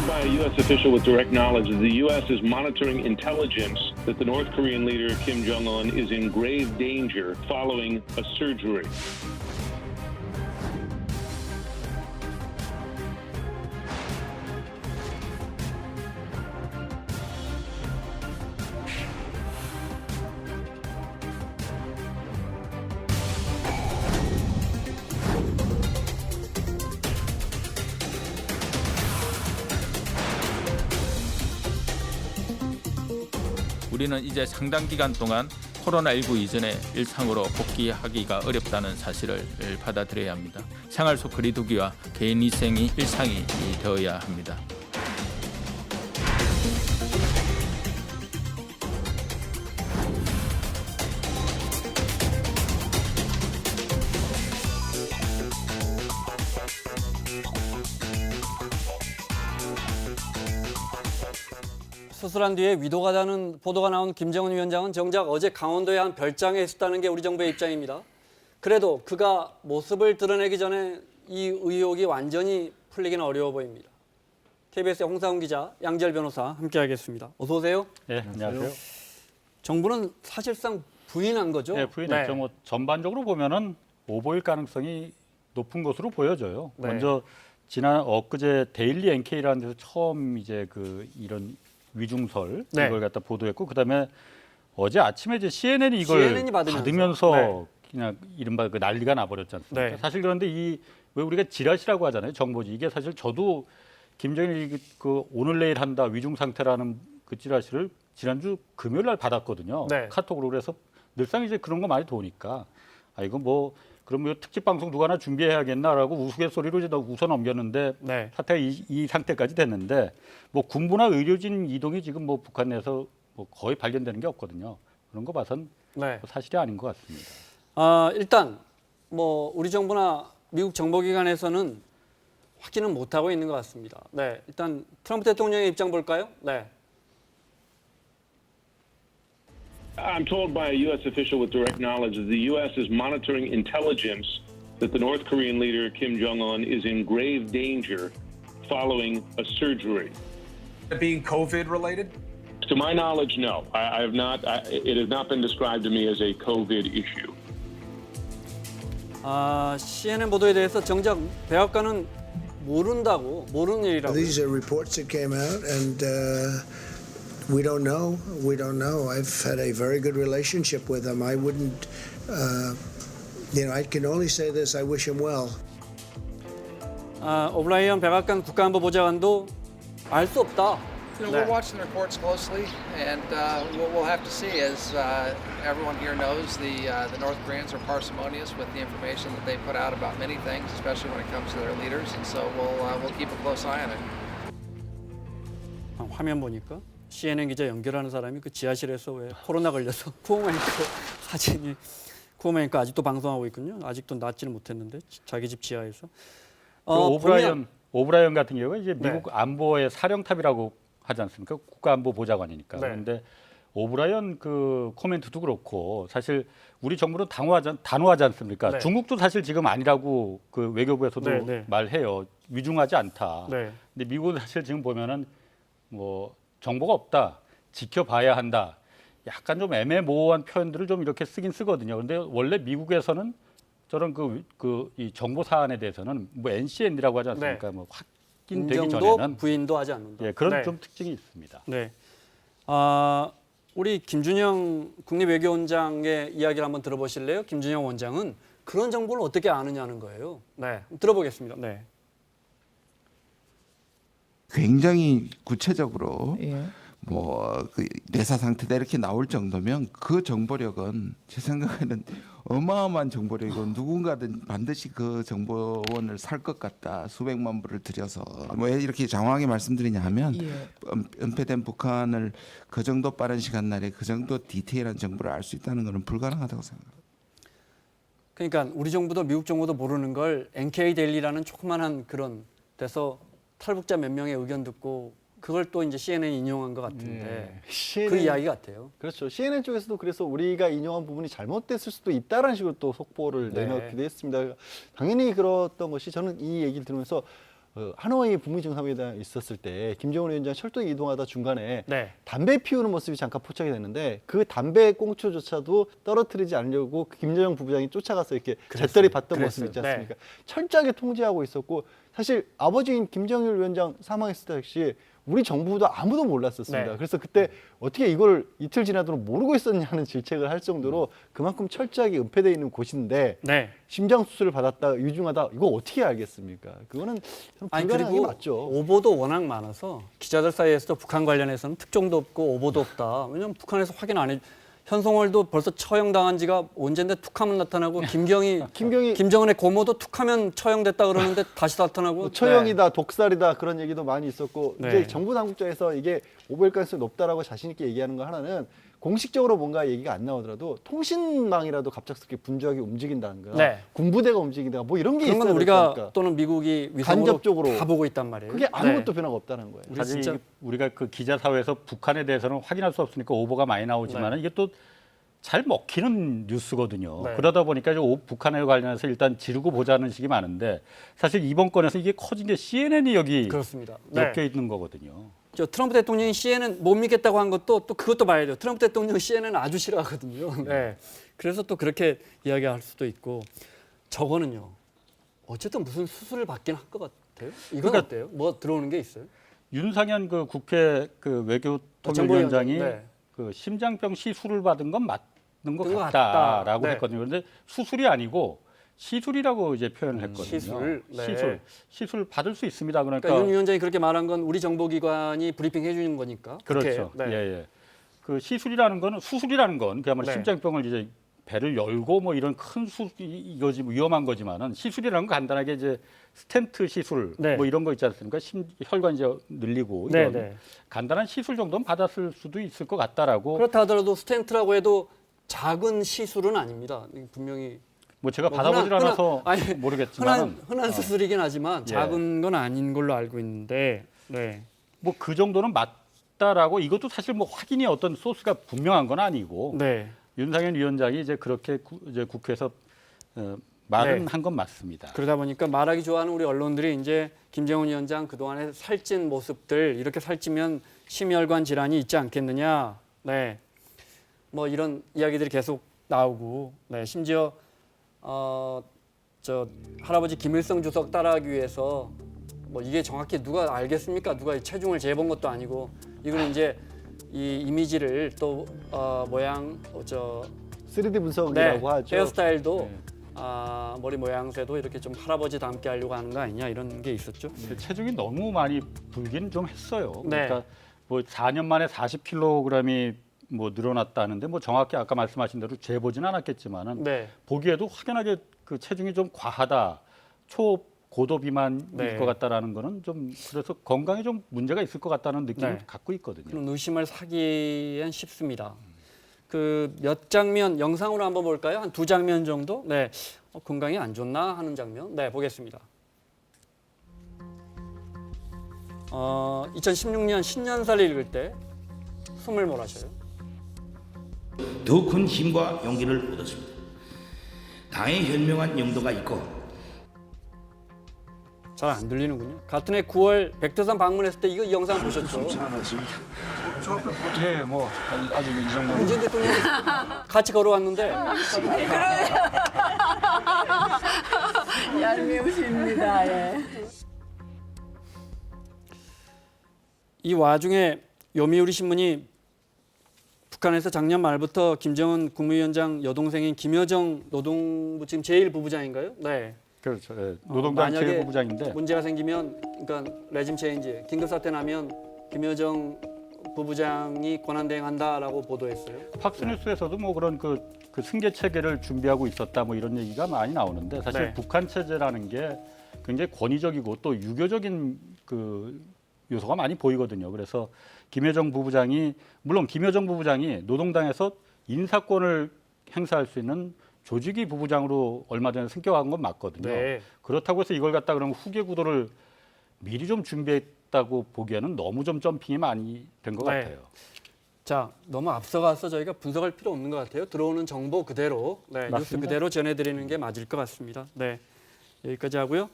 by a U.S. official with direct knowledge that the U.S. is monitoring intelligence that the North Korean leader Kim Jong-un is in grave danger following a surgery. 우리는 이제 상당 기간 동안 코로나19 이전의 일상으로 복귀하기가 어렵다는 사실을 받아들여야 합니다. 생활 속 거리두기와 개인 위생이 일상이 되어야 합니다. 수술한 뒤에 위독하다는 보도가 나온 김정은 위원장은 정작 어제 강원도의 한 별장에 있었다는 게 우리 정부의 입장입니다. 그래도 그가 모습을 드러내기 전에 이 의혹이 완전히 풀리기는 어려워 보입니다. KBS의 홍사훈 기자, 양지열 변호사 함께하겠습니다. 어서 오세요. 네, 안녕하세요. 정부는 사실상 부인한 거죠? 네, 부인했죠. 뭐 전반적으로 보면은 오보일 가능성이 높은 것으로 보여져요. 네. 먼저 지난 엊그제 데일리 NK라는 데서 처음 이제 이런 위중설 네. 이걸 갖다 보도했고, 그다음에 어제 아침에 이제 CNN이 이걸 CNN이 받으면서 네. 그냥 이른바 그 난리가 나버렸지 않습니까? 네. 사실 그런데 왜 우리가 지라시라고 하잖아요, 정보지. 이게 사실 저도 김정일이 오늘 내일 한다 위중 상태라는 그 지라시를 지난주 금요일 날 받았거든요. 네. 카톡으로. 그래서 늘상 이제 그런 거 많이 도니까 이거 뭐 그럼 뭐 특집 방송 누가 하나 준비해야겠나라고 우스갯소리로 이제 웃어 넘겼는데 네. 사태가 이 상태까지 됐는데, 뭐 군부나 의료진 이동이 지금 뭐 북한 내에서 뭐 거의 발견되는 게 없거든요. 그런 거 봐선 네. 사실이 아닌 것 같습니다. 일단 뭐 우리 정부나 미국 정보기관에서는 확인은 못하고 있는 것 같습니다. 네, 일단 트럼프 대통령의 입장 볼까요? 네. I'm told by a U.S. official with direct knowledge that the U.S. is monitoring intelligence that the North Korean leader Kim Jong-un is in grave danger following a surgery. Being COVID related? To my knowledge, no. I have not. It has not been described to me as a COVID issue. CNN 보도에 대해서 정작 백악관은 모르는 일이라고. These are reports that came out, and we don't know. We don't know. I've had a very good relationship with him. I wouldn't, I can only say this. I wish him well. 오브라이언 백악관 국가안보 보좌관도 알 수 없다. We're watching the reports closely, and we'll have to see. As everyone here knows, the North Koreans are parsimonious with the information that they put out about many things, especially when it comes to their leaders. And so we'll keep a close eye on it. 화면 보니까 CNN 기자 연결하는 사람이 그 지하실에서 왜 코로나 걸려서 코어마이크 사진이 코어마이크 아직도 방송하고 있군요. 아직도 낫지는 못했는데 자기 집 지하에서. 오브라이언 같은 경우가 이제 미국 네. 안보의 사령탑이라고 하지 않습니까? 국가안보 보좌관이니까. 네. 그런데 오브라이언 그 코멘트도 그렇고 사실 우리 정부는 단호하지 않습니까? 네. 중국도 사실 지금 아니라고 그 외교부에서도 네. 말해요. 위중하지 않다. 네. 근데 미국은 사실 지금 보면은 뭐 정보가 없다, 지켜봐야 한다. 약간 좀 애매모호한 표현들을 좀 이렇게 쓰긴 쓰거든요. 그런데 원래 미국에서는 저런 이 정보 사안에 대해서는 뭐 NCN이라고 하지 않습니까? 네. 뭐 확인되기 인정도 전에는 부인도 하지 않는다. 예, 그런 네. 좀 특징이 있습니다. 네. 우리 김준영 국립외교원장의 이야기를 한번 들어보실래요? 김준영 원장은 그런 정보를 어떻게 아느냐는 거예요. 네, 들어보겠습니다. 네. 굉장히 구체적으로 예. 그 뇌사 상태다 이렇게 나올 정도면 그 정보력은 제 생각에는 어마어마한 정보력이고 누군가든 반드시 그 정보원을 살 것 같다. 수백만 불을 들여서 왜 이렇게 장황하게 말씀드리냐 하면 은폐된 북한을 그 정도 빠른 시간 내에 그 정도 디테일한 정보를 알 수 있다는 것은 불가능하다고 생각합니다. 그러니까 우리 정부도 미국 정부도 모르는 걸 NK 데일리라는 조그만한 그런 데서 탈북자 몇 명의 의견 듣고 그걸 또 이제 CNN이 인용한 것 같은데 그 이야기 같아요. 그렇죠. CNN 쪽에서도 그래서 우리가 인용한 부분이 잘못됐을 수도 있다라는 식으로 또 속보를 네. 내놓기도 했습니다. 당연히 그랬던 것이 저는 이 얘기를 들으면서 하노이 북미 정상회담에 있었을 때 김정은 위원장 철도에 이동하다 중간에 네. 담배 피우는 모습이 잠깐 포착이 됐는데 그 담배 꽁초조차도 떨어뜨리지 않으려고 김정은 부부장이 쫓아가서 이렇게 재떨이 봤던 모습 있지 그랬어요. 않습니까? 철저하게 통제하고 있었고 사실 아버지인 김정일 위원장 사망했을 때 역시 우리 정부도 아무도 몰랐었습니다. 네. 그래서 그때 어떻게 이걸 이틀 지나도록 모르고 있었냐는 질책을 할 정도로 그만큼 철저하게 은폐되어 있는 곳인데 네. 심장 수술을 받았다 유중하다 이거 어떻게 알겠습니까? 그거는 아니 불가능한 게 그리고 맞죠. 오보도 워낙 많아서 기자들 사이에서도 북한 관련해서는 특종도 없고 오보도 없다. 왜냐하면 북한에서 확인 안 해. 현송월도 벌써 처형당한 지가 언젠데 툭하면 나타나고 김경희 김정은의 고모도 툭하면 처형됐다 그러는데 다시 나타나고 뭐 처형이다, 독살이다 그런 얘기도 많이 있었고 네. 이제 정부 당국자에서 이게 오보일 가능성이 높다라고 자신 있게 얘기하는 거 하나는 공식적으로 뭔가 얘기가 안 나오더라도 통신망이라도 갑작스럽게 분주하게 움직인다든가 네. 군부대가 움직인다든가 뭐 이런 게 그런 있어야 건 우리가 되니까 또는 미국이 위성으로 간접적으로 다 보고 있단 말이에요. 그게 아무것도 네. 변화가 없다는 거예요. 우리 사실 진짜- 이게 우리가 그 기자 사회에서 북한에 대해서는 확인할 수 없으니까 오보가 많이 나오지만 이게 또 잘 먹히는 뉴스거든요. 네. 그러다 보니까 이제 북한에 관련해서 일단 지르고 보자는 식이 많은데 사실 이번 건에서 이게 커진 게 CNN이 여기 그렇습니다. 네. 엮여 있는 거거든요. 저 트럼프 대통령이 CNN 못 믿겠다고 한 것도 또 그것도 봐야 돼요. 트럼프 대통령 CNN 아주 싫어하거든요. 네. 그래서 또 그렇게 이야기할 수도 있고 저거는요. 어쨌든 무슨 수술을 받긴 할 것 같아요. 이건 그러니까 어때요? 뭐 들어오는 게 있어요? 윤상현 그 국회 그 외교통일위원장이 정보위원장이, 네. 그 심장병 시술을 받은 건 맞는 것 것 같다라고 같다. 네. 했거든요. 그런데 수술이 아니고 시술이라고 이제 표현을 했거든요. 시술, 네. 시술 받을 수 있습니다. 그러니까 윤 위원장이 그렇게 말한 건 우리 정보기관이 브리핑 해주는 거니까. 그렇죠. 네. 예, 예. 그 시술이라는 거는 수술이라는 건 그야말로 네. 심장병을 이제 배를 열고 뭐 이런 큰 이거지 위험한 거지만은 시술이라는 건 간단하게 이제 스텐트 시술 네. 뭐 이런 거 있지 않습니까? 혈관 이제 늘리고 네, 이런 네. 간단한 시술 정도는 받았을 수도 있을 것 같다라고. 그렇다 하더라도 스텐트라고 해도 작은 시술은 아닙니다. 분명히 뭐 제가 뭐 받아보질 흔한- 않아서 아니, 모르겠지만 흔한 수술이긴 하지만 예. 작은 건 아닌 걸로 알고 있는데. 네. 뭐 그 정도는 맞다라고 이것도 사실 뭐 확인이 어떤 소스가 분명한 건 아니고 네. 윤상현 위원장이 이제 그렇게 이제 국회에서 말은 네. 한 건 맞습니다. 그러다 보니까 말하기 좋아하는 우리 언론들이 이제 김정은 위원장 그동안에 살찐 모습들 이렇게 살찌면 심혈관 질환이 있지 않겠느냐. 네. 뭐 이런 이야기들이 계속 나오고 네. 심지어 저 할아버지 김일성 주석 따라하기 위해서 뭐 이게 정확히 누가 알겠습니까? 누가 이 체중을 재본 것도 아니고 이거는 이제 이 이미지를 또 모양 3D 분석이라고 네, 하죠. 헤어스타일도 네. 머리 모양새도 이렇게 좀 할아버지 닮게 하려고 하는 거 아니냐 이런 게 있었죠. 체중이 너무 많이 불긴 좀 했어요. 네. 그러니까 뭐 4년 만에 40kg이 뭐 늘어났다는데 뭐 정확히 아까 말씀하신 대로 재보진 않았겠지만은 네. 보기에도 확연하게 그 체중이 좀 과하다, 초고도 비만일 네. 것 같다라는 거는 좀 그래서 건강에 좀 문제가 있을 것 같다는 느낌을 네. 갖고 있거든요. 그런 의심을 사기엔 쉽습니다. 그 몇 장면 영상으로 한번 볼까요? 한 2장면 정도? 네. 건강이 안 좋나 하는 장면. 네, 보겠습니다. 2016년 신년사를 읽을 때 숨을 몰아셔요. 더 큰 힘과 용기를 얻었습니다. 당의 현명한 영도가 있고 잘 안 들리는군요. 같은 해 9월 백두산 방문했을 때 이 영상 보셨죠? 예, 뭐 아직 이 정도. 문재인 대통령이 같이 걸어왔는데 얄미우십니다. 예. 이 와중에 요미우리 신문이 북한에서 작년 말부터 김정은 국무위원장 여동생인 김여정 노동부 지금 제1부부장인가요? 네. 그렇죠. 예. 노동당 만약에 제1부부장인데 문제가 생기면 그러니까 레짐 체인지 긴급 사태 나면 김여정 부부장이 권한대행한다라고 보도했어요. 팍스뉴스에서도 뭐 그런 그 승계 체계를 준비하고 있었다 뭐 이런 얘기가 많이 나오는데 사실 네. 북한 체제라는 게 굉장히 권위적이고 또 유교적인 그 요소가 많이 보이거든요. 그래서 김여정 부부장이 물론 김여정 부부장이 노동당에서 인사권을 행사할 수 있는 조직위 부부장으로 얼마 전에 승격한 건 맞거든요. 네. 그렇다고 해서 이걸 갖다 그러면 후계 구도를 미리 좀 준비했다고 보기에는 너무 좀 점핑이 많이 된 것 네. 같아요. 자, 너무 앞서가서 저희가 분석할 필요 없는 것 같아요. 들어오는 정보 그대로, 네, 뉴스 맞습니다. 그대로 전해드리는 게 맞을 것 같습니다. 네, 여기까지 하고요.